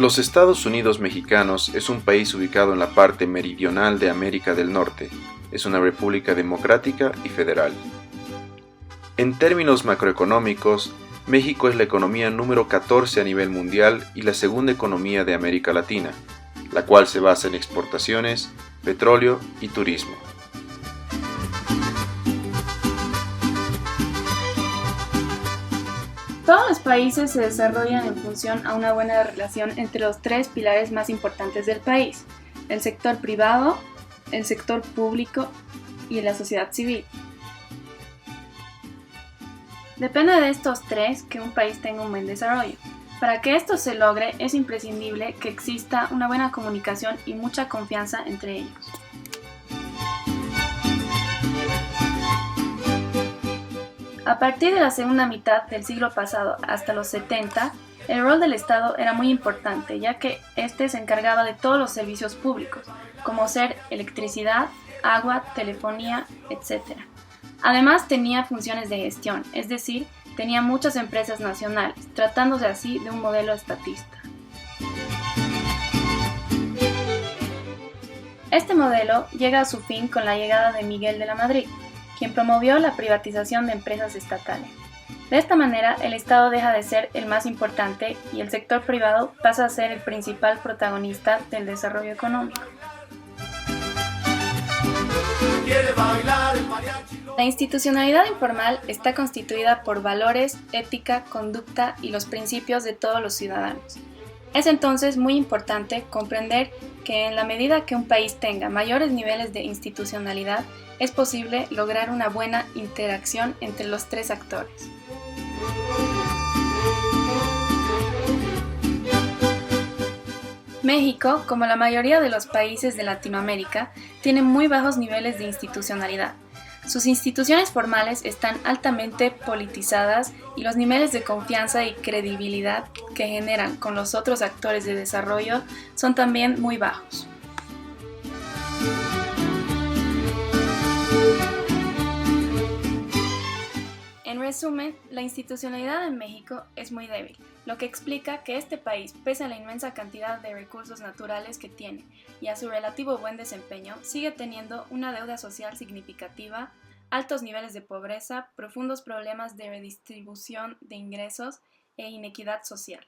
Los Estados Unidos mexicanos es un país ubicado en la parte meridional de América del Norte. Es una república democrática y federal. En términos macroeconómicos, México es la economía número 14 a nivel mundial y la segunda economía de América Latina, la cual se basa en exportaciones, petróleo y turismo. Todos los países se desarrollan en función a una buena relación entre los tres pilares más importantes del país: el sector privado, el sector público y la sociedad civil. Depende de estos tres que un país tenga un buen desarrollo. Para que esto se logre, es imprescindible que exista una buena comunicación y mucha confianza entre ellos. A partir de la segunda mitad del siglo pasado hasta los 70, el rol del Estado era muy importante, ya que éste se encargaba de todos los servicios públicos, como ser electricidad, agua, telefonía, etc. Además tenía funciones de gestión, es decir, tenía muchas empresas nacionales, tratándose así de un modelo estatista. Este modelo llega a su fin con la llegada de Miguel de la Madrid, quien promovió la privatización de empresas estatales. De esta manera, el Estado deja de ser el más importante y el sector privado pasa a ser el principal protagonista del desarrollo económico. La institucionalidad informal está constituida por valores, ética, conducta y los principios de todos los ciudadanos. Es entonces muy importante comprender que en la medida que un país tenga mayores niveles de institucionalidad, es posible lograr una buena interacción entre los tres actores. México, como la mayoría de los países de Latinoamérica, tiene muy bajos niveles de institucionalidad. Sus instituciones formales están altamente politizadas y los niveles de confianza y credibilidad que generan con los otros actores de desarrollo son también muy bajos. En resumen, la institucionalidad en México es muy débil, lo que explica que este país, pese a la inmensa cantidad de recursos naturales que tiene y a su relativo buen desempeño, sigue teniendo una deuda social significativa, altos niveles de pobreza, profundos problemas de redistribución de ingresos e inequidad social.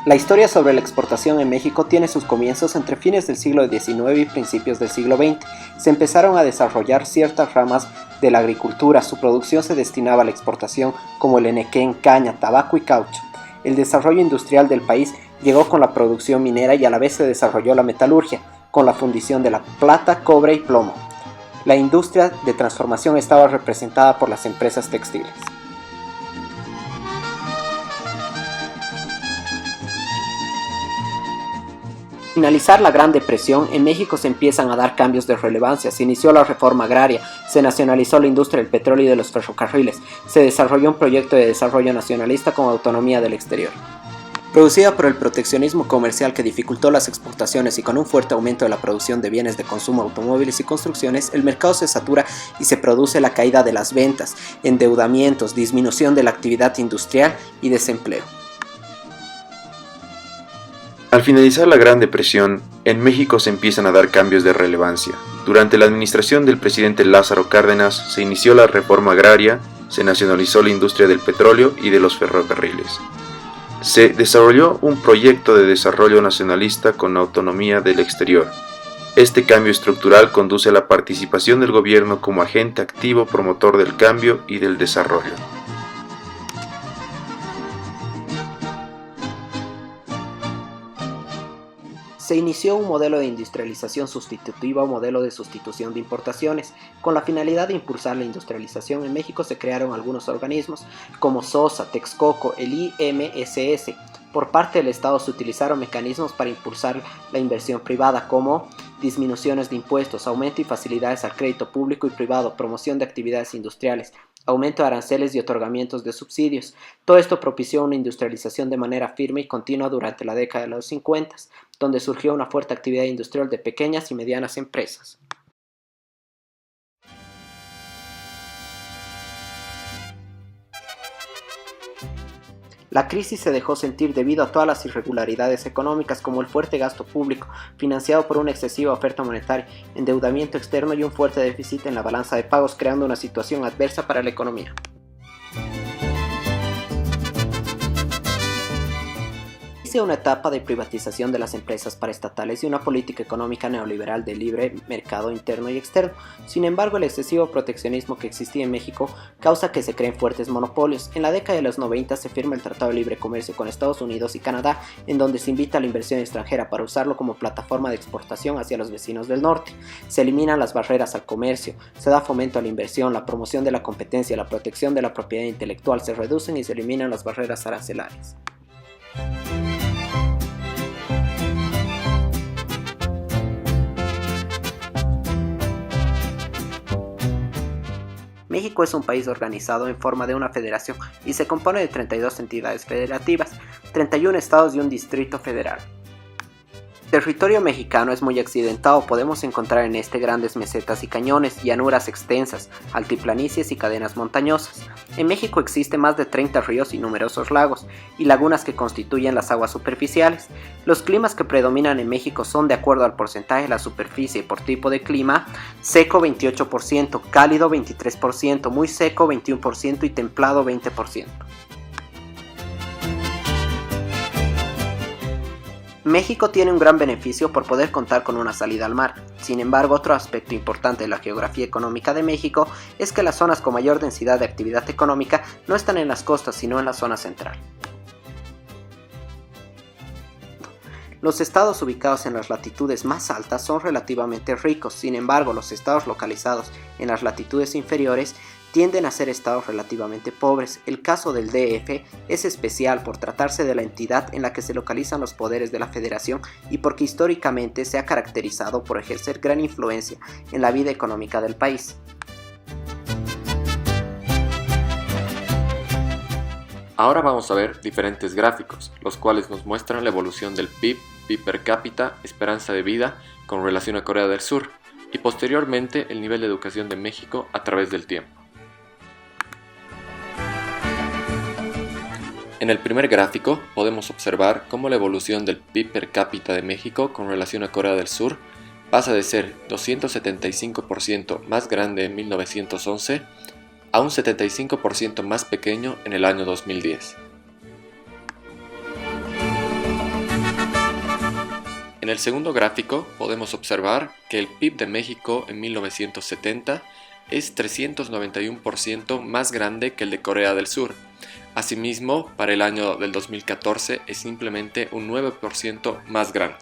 La historia sobre la exportación en México tiene sus comienzos entre fines del siglo XIX y principios del siglo XX. Se empezaron a desarrollar ciertas ramas de la agricultura, su producción se destinaba a la exportación, como el henequén, caña, tabaco y caucho. El desarrollo industrial del país llegó con la producción minera y a la vez se desarrolló la metalurgia, con la fundición de la plata, cobre y plomo. La industria de transformación estaba representada por las empresas textiles. Al finalizar la Gran Depresión, en México se empiezan a dar cambios de relevancia. Se inició la reforma agraria, se nacionalizó la industria del petróleo y de los ferrocarriles, se desarrolló un proyecto de desarrollo nacionalista con autonomía del exterior. Producida por el proteccionismo comercial que dificultó las exportaciones y con un fuerte aumento de la producción de bienes de consumo, automóviles y construcciones, el mercado se satura y se produce la caída de las ventas, endeudamientos, disminución de la actividad industrial y desempleo. Al finalizar la Gran Depresión, en México se empiezan a dar cambios de relevancia. Durante la administración del presidente Lázaro Cárdenas se inició la reforma agraria, se nacionalizó la industria del petróleo y de los ferrocarriles. Se desarrolló un proyecto de desarrollo nacionalista con autonomía del exterior. Este cambio estructural conduce a la participación del gobierno como agente activo promotor del cambio y del desarrollo. Se inició un modelo de industrialización sustitutiva o modelo de sustitución de importaciones. Con la finalidad de impulsar la industrialización en México se crearon algunos organismos como SOSA, Texcoco, el IMSS. Por parte del Estado se utilizaron mecanismos para impulsar la inversión privada como disminuciones de impuestos, aumento y facilidades al crédito público y privado, promoción de actividades industriales, aumento de aranceles y otorgamientos de subsidios. Todo esto propició una industrialización de manera firme y continua durante la década de los 50, donde surgió una fuerte actividad industrial de pequeñas y medianas empresas. La crisis se dejó sentir debido a todas las irregularidades económicas como el fuerte gasto público, financiado por una excesiva oferta monetaria, endeudamiento externo y un fuerte déficit en la balanza de pagos, creando una situación adversa para la economía. Inicia una etapa de privatización de las empresas paraestatales y una política económica neoliberal de libre mercado interno y externo. Sin embargo, el excesivo proteccionismo que existía en México causa que se creen fuertes monopolios. En la década de los 90 se firma el Tratado de Libre Comercio con Estados Unidos y Canadá, en donde se invita a la inversión extranjera para usarlo como plataforma de exportación hacia los vecinos del norte. Se eliminan las barreras al comercio, se da fomento a la inversión, la promoción de la competencia, la protección de la propiedad intelectual, se reducen y se eliminan las barreras arancelarias. México es un país organizado en forma de una federación y se compone de 32 entidades federativas, 31 estados y un distrito federal. El territorio mexicano es muy accidentado, podemos encontrar en este grandes mesetas y cañones, llanuras extensas, altiplanicies y cadenas montañosas. En México existen más de 30 ríos y numerosos lagos, y lagunas que constituyen las aguas superficiales. Los climas que predominan en México son, de acuerdo al porcentaje de la superficie por tipo de clima, seco 28%, cálido 23%, muy seco 21% y templado 20%. México tiene un gran beneficio por poder contar con una salida al mar. Sin embargo, otro aspecto importante de la geografía económica de México es que las zonas con mayor densidad de actividad económica no están en las costas, sino en la zona central. Los estados ubicados en las latitudes más altas son relativamente ricos, sin embargo, los estados localizados en las latitudes inferiores tienden a ser estados relativamente pobres. El caso del DF es especial por tratarse de la entidad en la que se localizan los poderes de la federación y porque históricamente se ha caracterizado por ejercer gran influencia en la vida económica del país. Ahora vamos a ver diferentes gráficos, los cuales nos muestran la evolución del PIB, PIB per cápita, esperanza de vida con relación a Corea del Sur y posteriormente el nivel de educación de México a través del tiempo. En el primer gráfico podemos observar cómo la evolución del PIB per cápita de México con relación a Corea del Sur pasa de ser 275% más grande en 1911 a un 75% más pequeño en el año 2010. En el segundo gráfico podemos observar que el PIB de México en 1970 es 391% más grande que el de Corea del Sur. Asimismo, para el año del 2014 es simplemente un 9% más grande.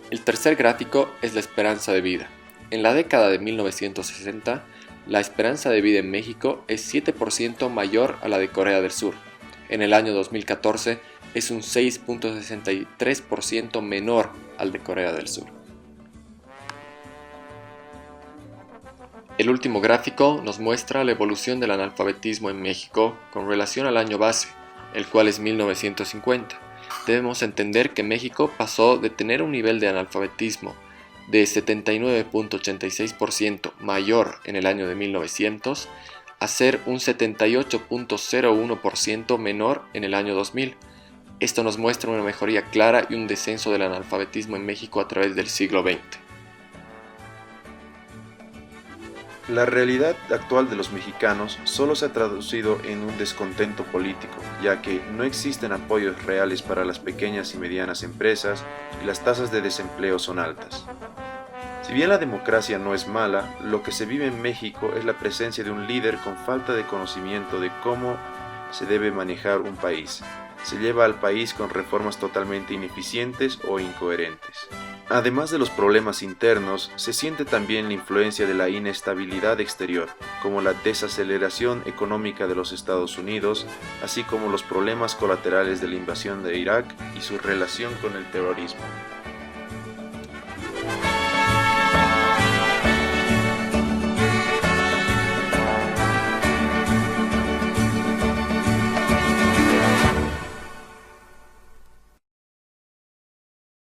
El tercer gráfico es la esperanza de vida. En la década de 1960, la esperanza de vida en México es 7% mayor a la de Corea del Sur. En el año 2014 es un 6.63% menor al de Corea del Sur. El último gráfico nos muestra la evolución del analfabetismo en México con relación al año base, el cual es 1950. Debemos entender que México pasó de tener un nivel de analfabetismo de 79.86% mayor en el año de 1900 a ser un 78.01% menor en el año 2000. Esto nos muestra una mejoría clara y un descenso del analfabetismo en México a través del siglo XX. La realidad actual de los mexicanos solo se ha traducido en un descontento político, ya que no existen apoyos reales para las pequeñas y medianas empresas y las tasas de desempleo son altas. Si bien la democracia no es mala, lo que se vive en México es la presencia de un líder con falta de conocimiento de cómo se debe manejar un país. Se lleva al país con reformas totalmente ineficientes o incoherentes. Además de los problemas internos, se siente también la influencia de la inestabilidad exterior, como la desaceleración económica de los Estados Unidos, así como los problemas colaterales de la invasión de Irak y su relación con el terrorismo.